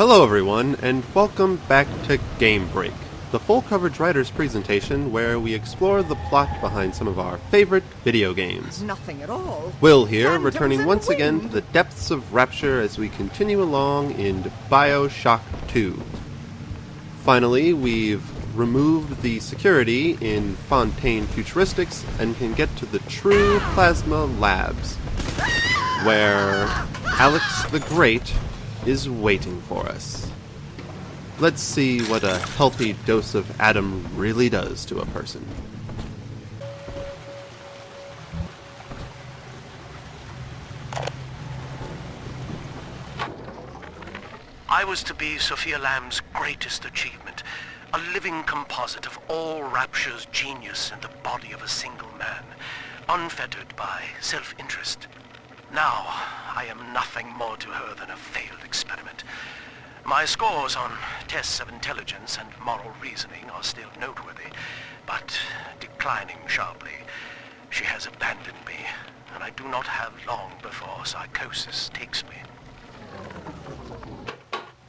Hello everyone, and welcome back to Game Break, the full coverage writer's presentation where we explore the plot behind some of our favorite video games. Nothing at all. Will here, Phantoms returning and once again to wind. the depths of rapture as we continue along in BioShock 2. Finally, we've removed the security in Fontaine Futuristics and can get to the true Plasma Labs, where Alex the Great is waiting for us. Let's see what a healthy dose of Adam really does to a person. I was to be Sophia Lamb's greatest achievement, a living composite of all Rapture's genius in the body of a single man, unfettered by self-interest. Now, I am nothing more to her than a failed experiment. My scores on tests of intelligence and moral reasoning are still noteworthy, but declining sharply. She has abandoned me, and I do not have long before psychosis takes me.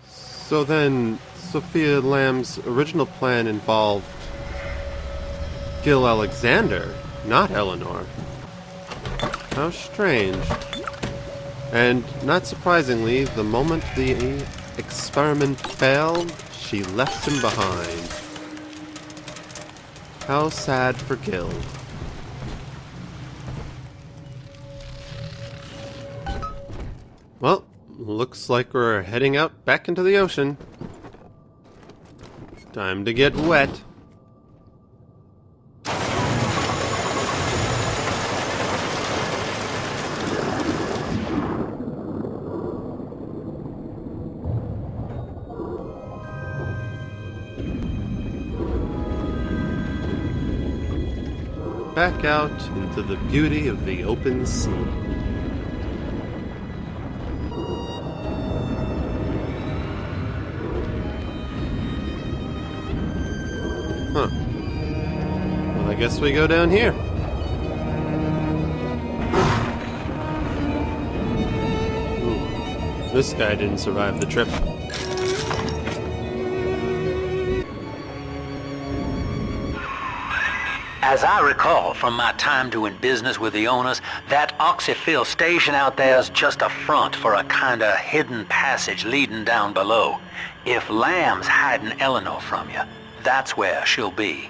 So then, Sophia Lamb's original plan involved Gil Alexander, not Eleanor. How strange. And, not surprisingly, the moment the experiment failed, she left him behind. How sad for Gil. Well, looks like we're heading out back into the ocean. Time to get wet. Back out into the beauty of the open sea. Huh. Well, I guess we go down here. Ooh, this guy didn't survive the trip. As I recall from my time doing business with the owners, that oxyfill station out there is just a front for a kinda hidden passage leading down below. If Lamb's hiding Eleanor from you, that's where she'll be.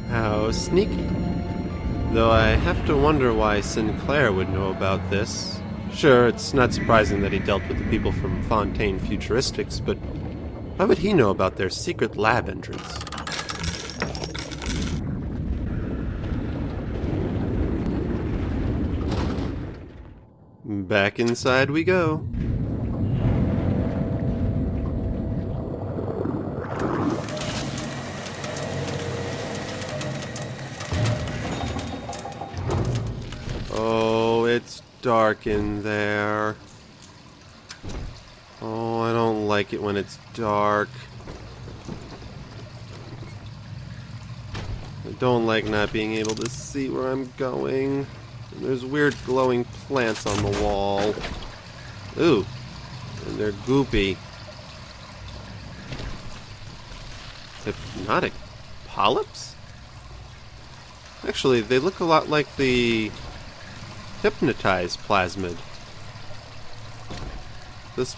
How sneaky. Though I have to wonder why Sinclair would know about this. Sure, it's not surprising that he dealt with the people from Fontaine Futuristics, but why would he know about their secret lab entrance? Back inside we go. Oh, it's dark in there. Oh, I don't like it when it's dark. I don't like not being able to see where I'm going. And there's weird glowing plants on the wall. Ooh, and they're goopy. Hypnotic polyps? Actually, they look a lot like the hypnotized plasmid. This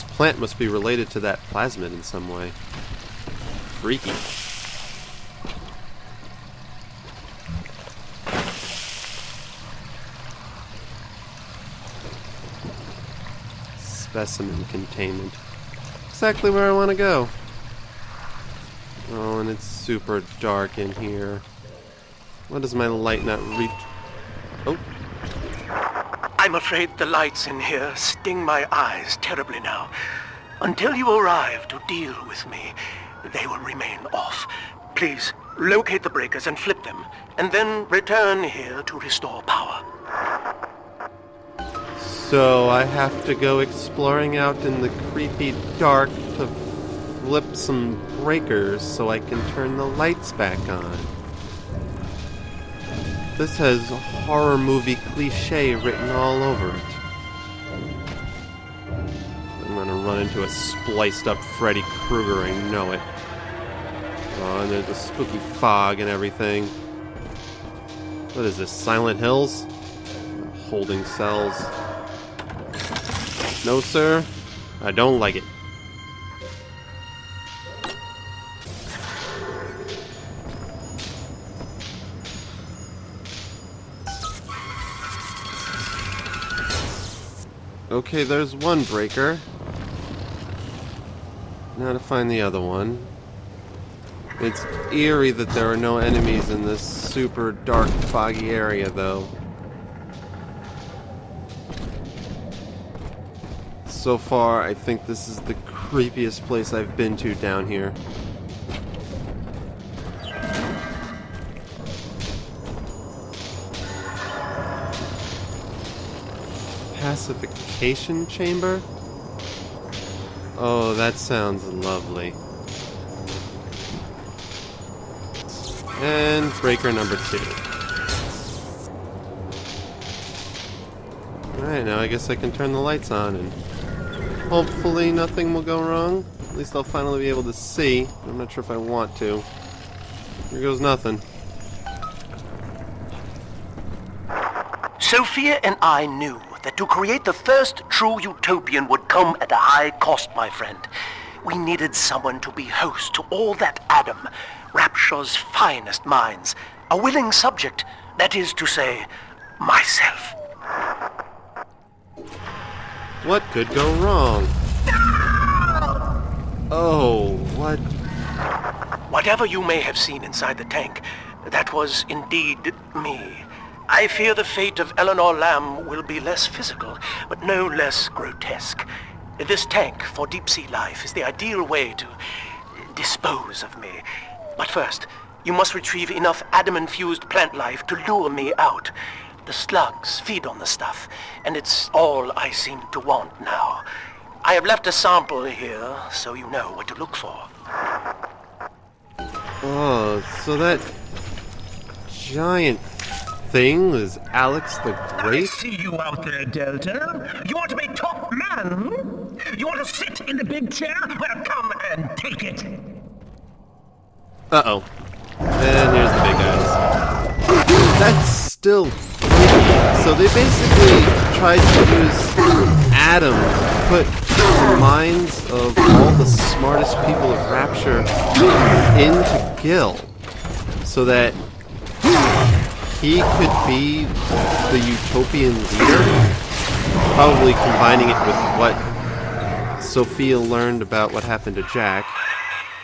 plant must be related to that plasmid in some way. Freaky. Specimen containment. Exactly where I want to go. Oh, and it's super dark in here. Why does my light not reach? Oh. I'm afraid the lights in here sting my eyes terribly now. Until you arrive to deal with me, they will remain off. Please, locate the breakers and flip them, and then return here to restore power. So I have to go exploring out in the creepy dark to flip some breakers so I can turn the lights back on. This has horror movie cliché written all over it. run into a spliced up Freddy Krueger, I know it. Oh, and there's the spooky fog and everything. What is this, Silent Hills? Holding cells. No, sir. I don't like it. Okay, there's one breaker. Now to find the other one. It's eerie that there are no enemies in this super dark, foggy area, though. So far, I think this is the creepiest place I've been to down here. Pacification chamber? Oh, that sounds lovely. And breaker number 2. Alright, now I guess I can turn the lights on and hopefully nothing will go wrong. At least I'll finally be able to see. I'm not sure if I want to. Here goes nothing. Sophia and I knew that to create the first true utopian would come at a high cost, my friend. We needed someone to be host to all that Adam, Rapture's finest minds, a willing subject, that is to say, myself. What could go wrong? Oh, what? Whatever you may have seen inside the tank, that was indeed me. I fear the fate of Eleanor Lamb will be less physical, but no less grotesque. This tank for deep-sea life is the ideal way to dispose of me. But first, you must retrieve enough Adam-infused plant life to lure me out. The slugs feed on the stuff, and it's all I seem to want now. I have left a sample here, so you know what to look for. Oh, so that giant thing was Alex the I Great? see you out there, Delta. You want to be top man? Hmm? You want to sit in the big chair? Well, come and take it. Uh-oh. And here's the big guys. That's still freaky. So they basically tried to use Adam to put the minds of all the smartest people of Rapture into Gil. So that he could be the utopian leader. Probably combining it with what Sophia learned about what happened to Jack.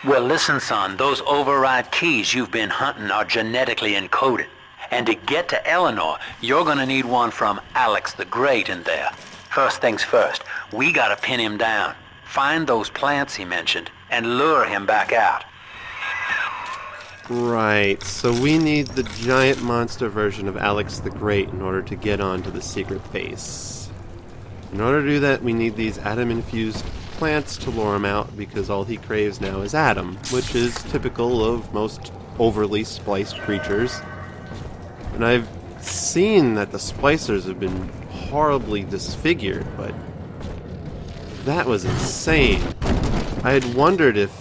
Well, listen, son, those override keys you've been hunting are genetically encoded. And to get to Eleanor, you're gonna need one from Alex the Great in there. First things first, we gotta pin him down. Find those plants he mentioned, and lure him back out. Right, so we need the giant monster version of Alex the Great in order to get onto the secret base. In order to do that, we need these Adam-infused plants to lure him out, because all he craves now is Adam, which is typical of most overly spliced creatures. And I've seen that the splicers have been horribly disfigured, but that was insane. I had wondered if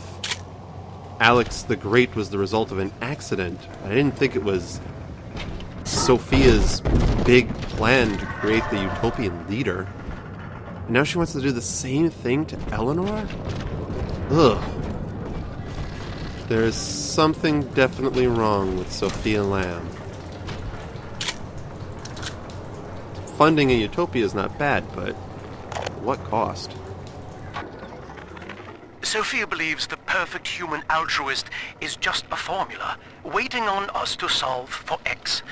Alex the Great was the result of an accident. I didn't think it was Sophia's big plan to create the utopian leader. And now she wants to do the same thing to Eleanor? Ugh. There is something definitely wrong with Sophia Lamb. Funding a utopia is not bad, but at what cost? Sophia believes the perfect human altruist is just a formula, waiting on us to solve for X.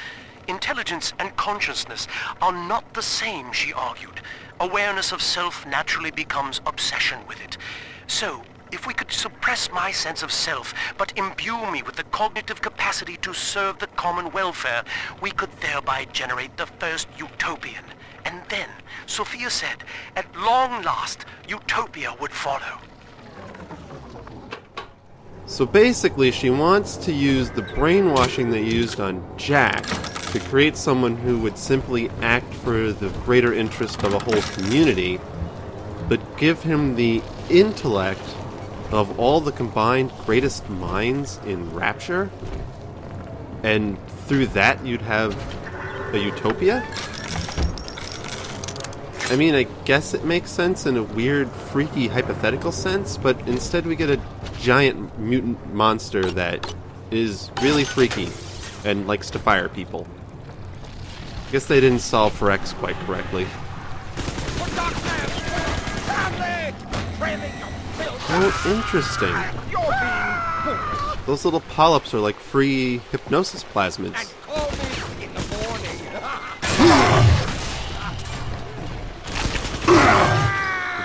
Intelligence and consciousness are not the same, she argued. Awareness of self naturally becomes obsession with it. So, if we could suppress my sense of self, but imbue me with the cognitive capacity to serve the common welfare, we could thereby generate the first utopian. And then, Sophia said, at long last, utopia would follow. So basically, she wants to use the brainwashing they used on Jack to create someone who would simply act for the greater interest of a whole community, but give him the intellect of all the combined greatest minds in Rapture, and through that you'd have a utopia? I mean, I guess it makes sense in a weird, freaky, hypothetical sense, but instead we get a giant mutant monster that is really freaky and likes to fire people. I guess they didn't solve for X quite correctly. Oh, interesting. Those little polyps are like free hypnosis plasmids.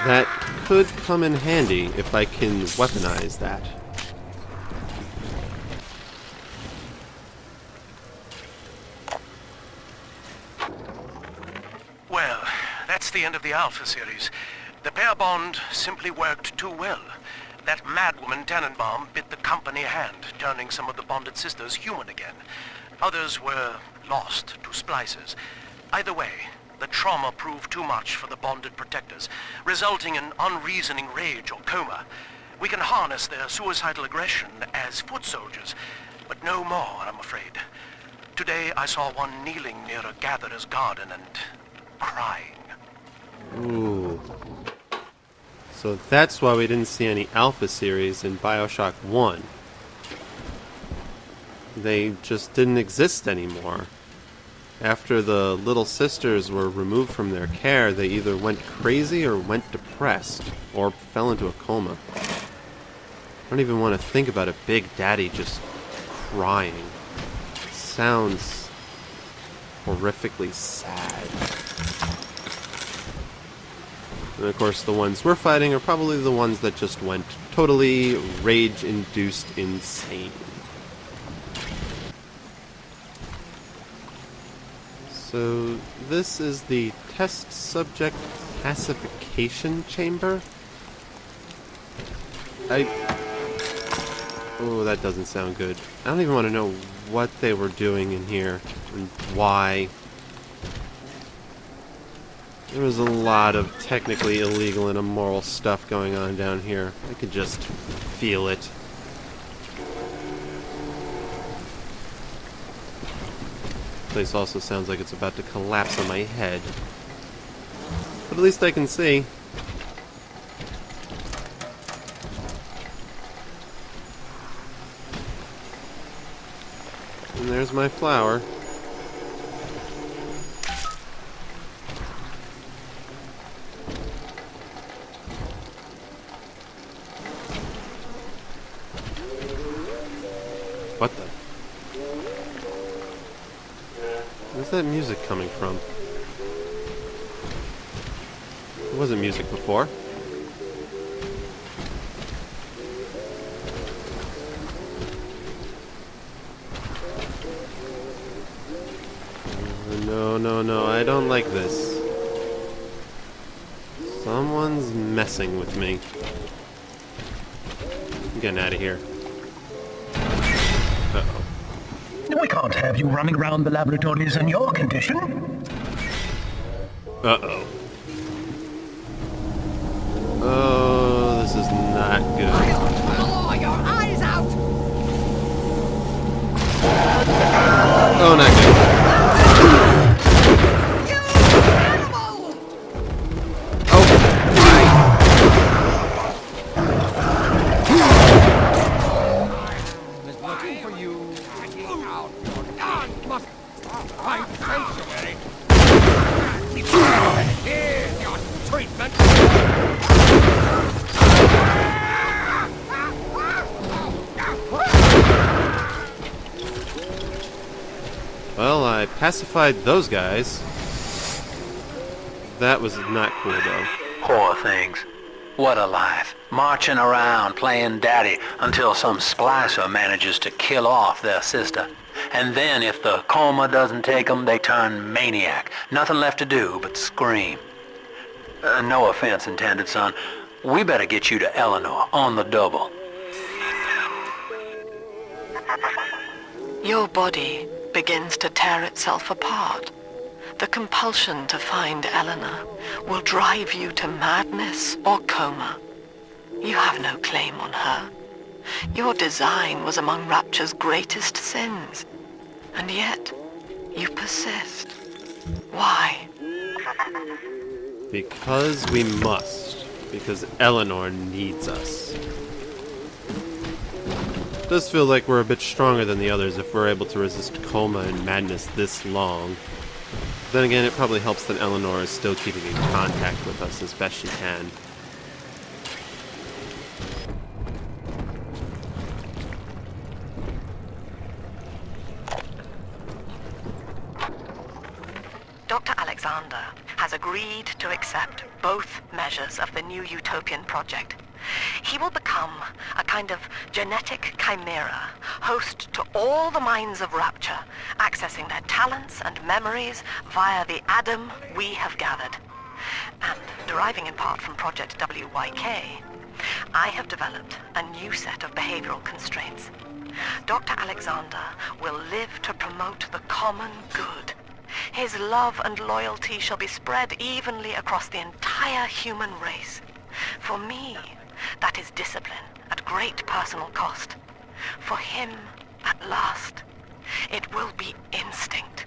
That could come in handy if I can weaponize that. Well, that's the end of the Alpha series. The pair bond simply worked too well. That madwoman Tannenbaum bit the company hand, turning some of the bonded sisters human again. Others were lost to splicers. Either way, the trauma proved too much for the bonded protectors, resulting in unreasoning rage or coma. We can harness their suicidal aggression as foot soldiers, but no more, I'm afraid. Today I saw one kneeling near a gatherer's garden and crying. Ooh. So that's why we didn't see any Alpha series in BioShock 1. They just didn't exist anymore. After the little sisters were removed from their care, they either went crazy or went depressed, or fell into a coma. I don't even want to think about a Big Daddy just crying. Sounds horrifically sad. And of course, the ones we're fighting are probably the ones that just went totally rage-induced insane. So, this is the test subject pacification chamber? Oh, that doesn't sound good. I don't even want to know what they were doing in here, and why. There was a lot of technically illegal and immoral stuff going on down here. I could just feel it. This place also sounds like it's about to collapse on my head. But at least I can see. And there's my flower. What the? Where's that music coming from? There wasn't music before. No, I don't like this. Someone's messing with me. I'm getting out of here. Uh-oh. We can't have you running around the laboratories in your condition. Uh-oh. Oh, this is not good. Claw your eyes out! Oh, not good. You animal! is looking for you. Out. God must find sanctuary. Here's your treatment. Well, I pacified those guys. That was not cool, though. Poor things. What a life. Marching around, playing daddy, until some splicer manages to kill off their sister. And then if the coma doesn't take them, they turn maniac. Nothing left to do but scream. No offense intended, son. We better get you to Eleanor, on the double. Your body begins to tear itself apart. The compulsion to find Eleanor will drive you to madness or coma. You have no claim on her. Your design was among Rapture's greatest sins. And yet, you persist. Why? Because we must. Because Eleanor needs us. It does feel like we're a bit stronger than the others if we're able to resist coma and madness this long. Then again, it probably helps that Eleanor is still keeping in contact with us as best she can. Dr. Alexander has agreed to accept both measures of the new utopian project. He will become a kind of genetic chimera, host to all the minds of Rapture, accessing their talents and memories via the Adam we have gathered. And deriving in part from Project WYK, I have developed a new set of behavioral constraints. Dr. Alexander will live to promote the common good. His love and loyalty shall be spread evenly across the entire human race. For me, that is discipline at great personal cost. For him, at last, it will be instinct.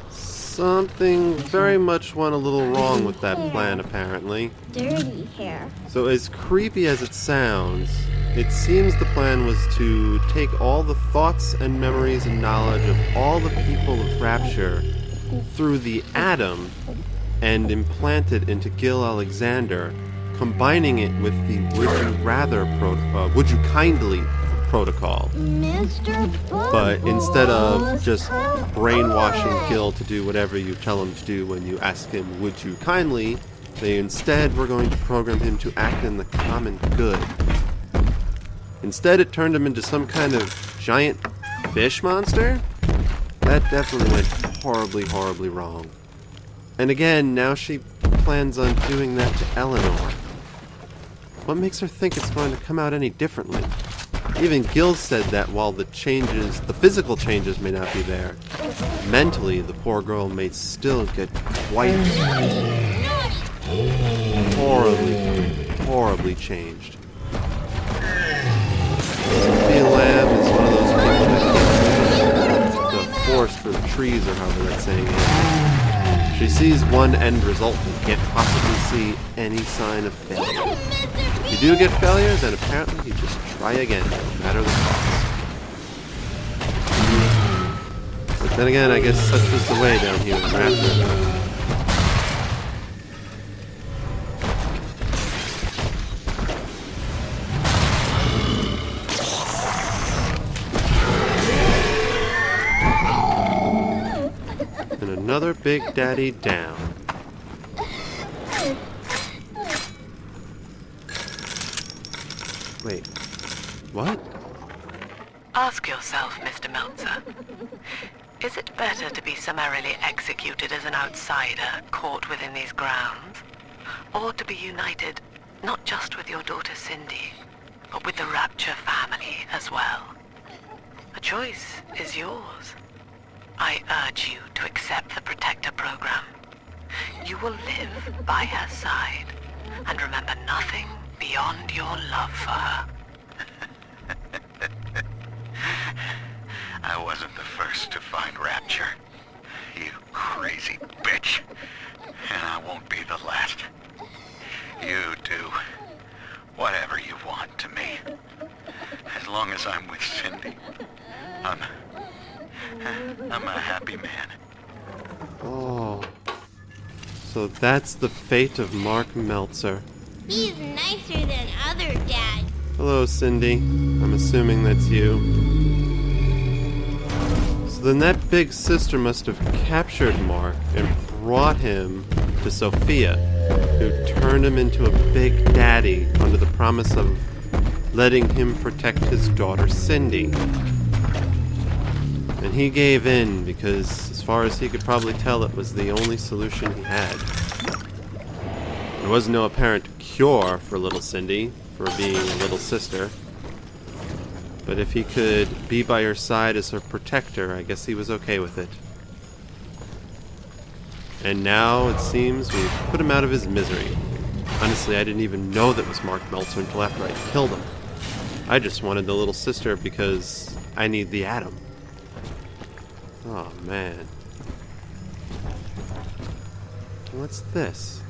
Something very much went a little wrong with that plan, apparently. Dirty hair. So as creepy as it sounds, it seems the plan was to take all the thoughts and memories and knowledge of all the people of Rapture through the Atom and implant it into Gil Alexander, combining it with the Would You Kindly protocol. Mr. But instead of just brainwashing Gil to do whatever you tell him to do when you ask him, would you kindly, they instead were going to program him to act in the common good. Instead, it turned him into some kind of giant fish monster? That definitely went horribly, horribly wrong. And again, now she plans on doing that to Eleanor. What makes her think it's going to come out any differently? Even Gil said that while the physical changes may not be there, mentally the poor girl may still get quite horribly changed. Sophia Lamb is one of those people that the forest for the trees, or however that saying is. She sees one end result and can't possibly see any sign of failure. If you do get failure, then apparently you just try again, no matter the cost. But then again, I guess such was the way down here in Rapture. And another Big Daddy down. Wait, what? Ask yourself, Mr. Meltzer. Is it better to be summarily executed as an outsider caught within these grounds? Or to be united not just with your daughter Cindy, but with the Rapture family as well? The choice is yours. I urge you to accept the Protector program. You will live by her side and remember nothing beyond your love for her. I wasn't the first to find Rapture, you crazy bitch. And I won't be the last. You do whatever you want to me. As long as I'm with Cindy, I'm a happy man. Oh. So that's the fate of Mark Meltzer. He's nicer than other dads. Hello, Cindy. I'm assuming that's you. So then that big sister must have captured Mark and brought him to Sophia, who turned him into a big daddy under the promise of letting him protect his daughter Cindy. And he gave in because, as far as he could probably tell, it was the only solution he had. There was no apparent cure for little Cindy, for being a little sister. But if he could be by her side as her protector, I guess he was okay with it. And now, it seems, we've put him out of his misery. Honestly, I didn't even know that was Mark Meltzer until after I killed him. I just wanted the little sister because I need the atom. Oh, man. What's this?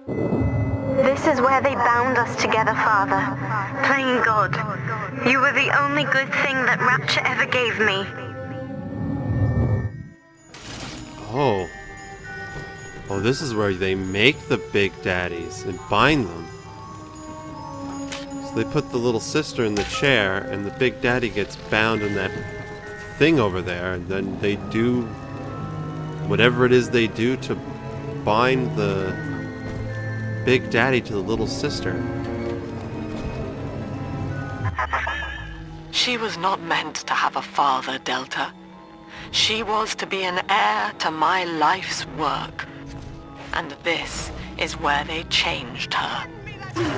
This is where they bound us together, Father. Playing God. You were the only good thing that Rapture ever gave me. Oh. Oh, this is where they make the big daddies and bind them. So they put the little sister in the chair, and the big daddy gets bound in that thing over there, and then they do whatever it is they do to bind the big daddy to the little sister. She was not meant to have a father, Delta. She was to be an heir to my life's work. And this is where they changed her,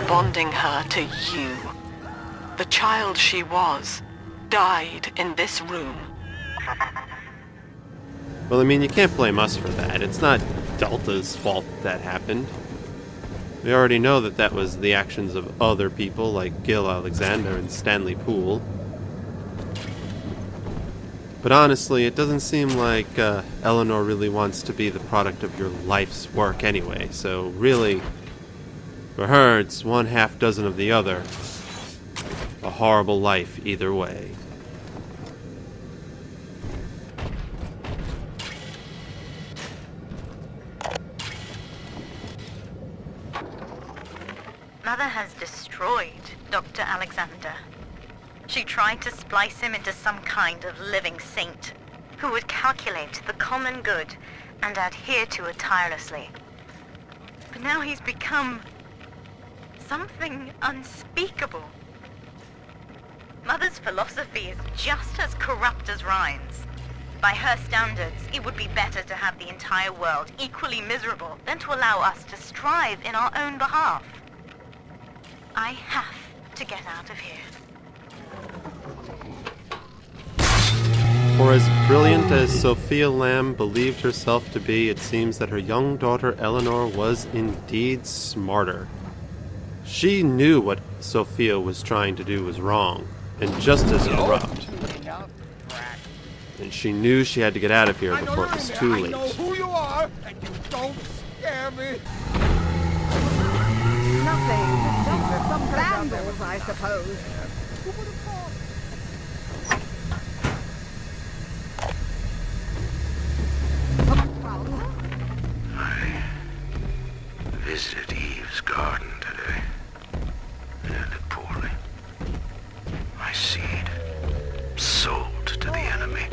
bonding her to you. The child she was died in this room. Well, I mean, you can't blame us for that. It's not Delta's fault that happened. We already know that that was the actions of other people like Gil Alexander and Stanley Poole. But honestly, it doesn't seem like Eleanor really wants to be the product of your life's work anyway, so really, for her, it's 1/2 of the other. A horrible life either way. Mother has destroyed Dr. Alexander. She tried to splice him into some kind of living saint who would calculate the common good and adhere to it tirelessly. But now he's become something unspeakable. Mother's philosophy is just as corrupt as Ryan's. By her standards, it would be better to have the entire world equally miserable than to allow us to strive in our own behalf. I have to get out of here. For as brilliant as Sophia Lamb believed herself to be, it seems that her young daughter Eleanor was indeed smarter. She knew what Sophia was trying to do was wrong, and just as corrupt. And she knew she had to get out of here before it was too late. I know who you are, and you don't scare me. Nothing. Just some vandals, I suppose. I visited Eve's garden today. It ended poorly. My seed sold to the enemy.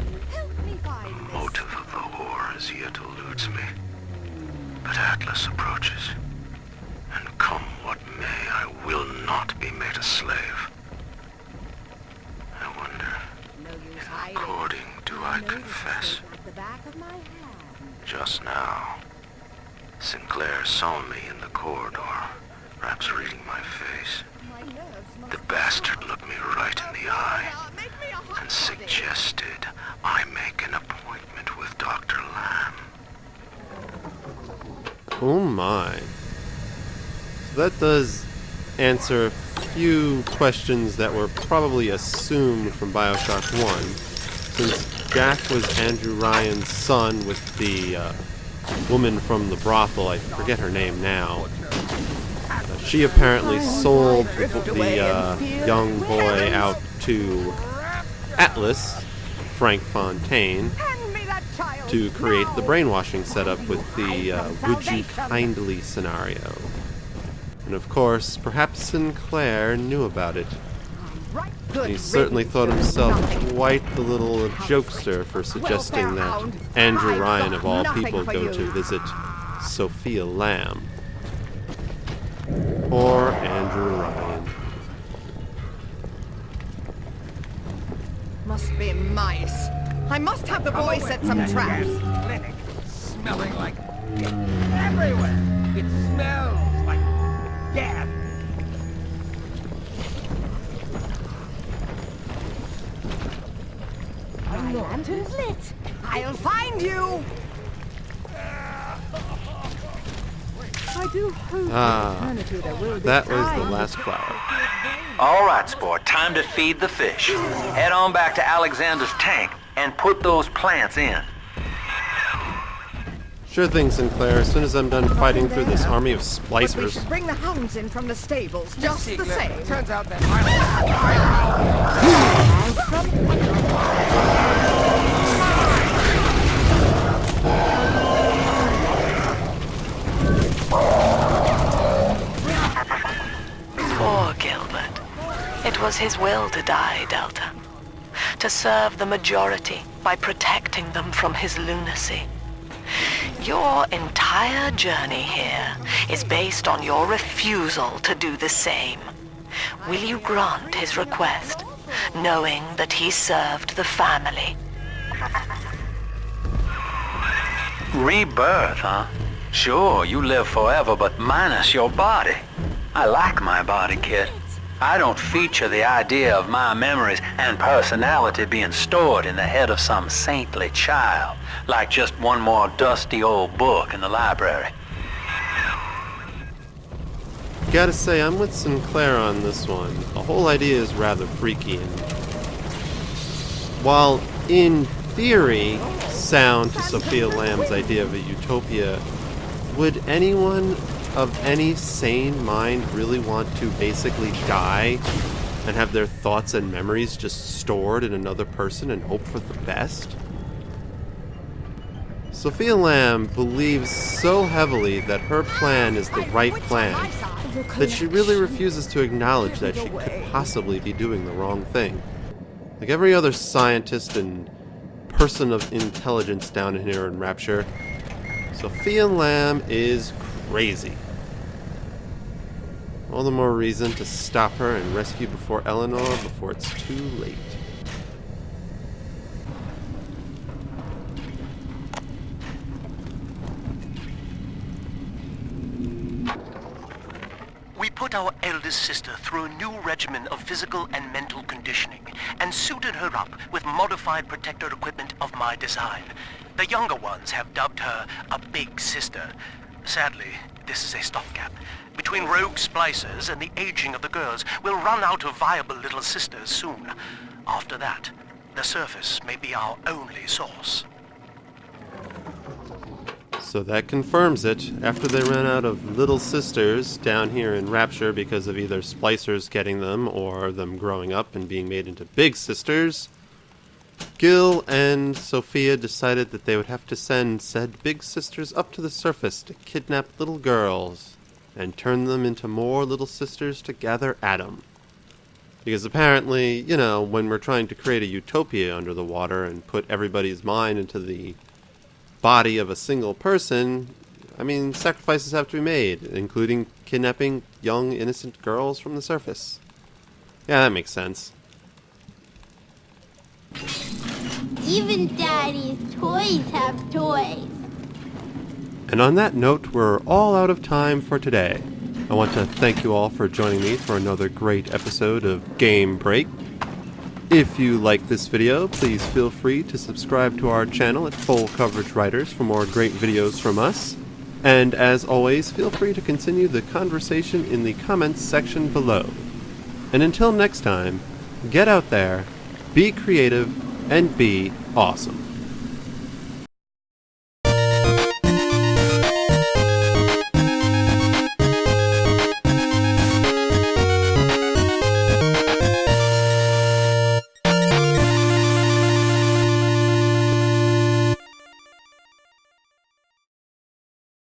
The motive of the war as yet eludes me. But Atlas approaches. And come what may, I will not be made a slave. I wonder, in recording, do I confess? Just now, Sinclair saw me in the corridor, perhaps reading my face. The bastard looked me right in the eye and suggested I make an appointment with Dr. Lamb. Oh my. So that does answer a few questions that were probably assumed from BioShock 1. Since Jack was Andrew Ryan's son with the woman from the brothel, I forget her name now. She apparently sold the young boy out to Atlas, Frank Fontaine, to create the brainwashing setup with the would you kindly scenario. And of course, perhaps Sinclair knew about it. And he certainly thought himself quite the little jokester for suggesting that Andrew Ryan, of all people, go to visit Sophia Lamb. Poor Andrew Ryan. Must be mice. I must have the boy set some traps. Clinic, smelling like everywhere. It smells like I do hope that was the last flower. All right, sport. Time to feed the fish. Head on back to Alexander's tank and put those plants in. Sure thing, Sinclair. As soon as I'm done fighting through this army of But we splicers. should bring the hounds in from the stables, just the same. Turns out that Poor Gilbert. It was his will to die, Delta. To serve the majority by protecting them from his lunacy. Your entire journey here is based on your refusal to do the same. Will you grant his request, knowing that he served the family? Rebirth, huh? Sure, you live forever, but minus your body. I like my body, kid. I don't feature the idea of my memories and personality being stored in the head of some saintly child, like just one more dusty old book in the library. Gotta say, I'm with Sinclair on this one. The whole idea is rather freaky, and while in theory sound to Sophia Lamb's idea of a utopia, would anyone of any sane mind really want to basically die and have their thoughts and memories just stored in another person and hope for the best? Sophia Lamb believes so heavily that her plan is the right plan that she really refuses to acknowledge that she could possibly be doing the wrong thing. Like every other scientist and person of intelligence down here in Rapture, Sophia Lamb is crazy. All the more reason to stop her and rescue before Eleanor before it's too late. We put our eldest sister through a new regimen of physical and mental conditioning and suited her up with modified protector equipment of my design. The younger ones have dubbed her a big sister. Sadly, this is a stopgap. Between rogue splicers and the aging of the girls, we'll run out of viable little sisters soon. After that, the surface may be our only source. So that confirms it. After they ran out of little sisters down here in Rapture because of either splicers getting them or them growing up and being made into big sisters, Gil and Sophia decided that they would have to send said big sisters up to the surface to kidnap little girls and turn them into more little sisters to gather at 'em. Because apparently, you know, when we're trying to create a utopia under the water and put everybody's mind into the body of a single person, I mean, sacrifices have to be made, including kidnapping young, innocent girls from the surface. Yeah, that makes sense. Even Daddy's toys have toys. And on that note, we're all out of time for today. I want to thank you all for joining me for another great episode of Game Break. If you like this video, please feel free to subscribe to our channel at Full Coverage Writers for more great videos from us. And as always, feel free to continue the conversation in the comments section below. And until next time, get out there, be creative, and be awesome.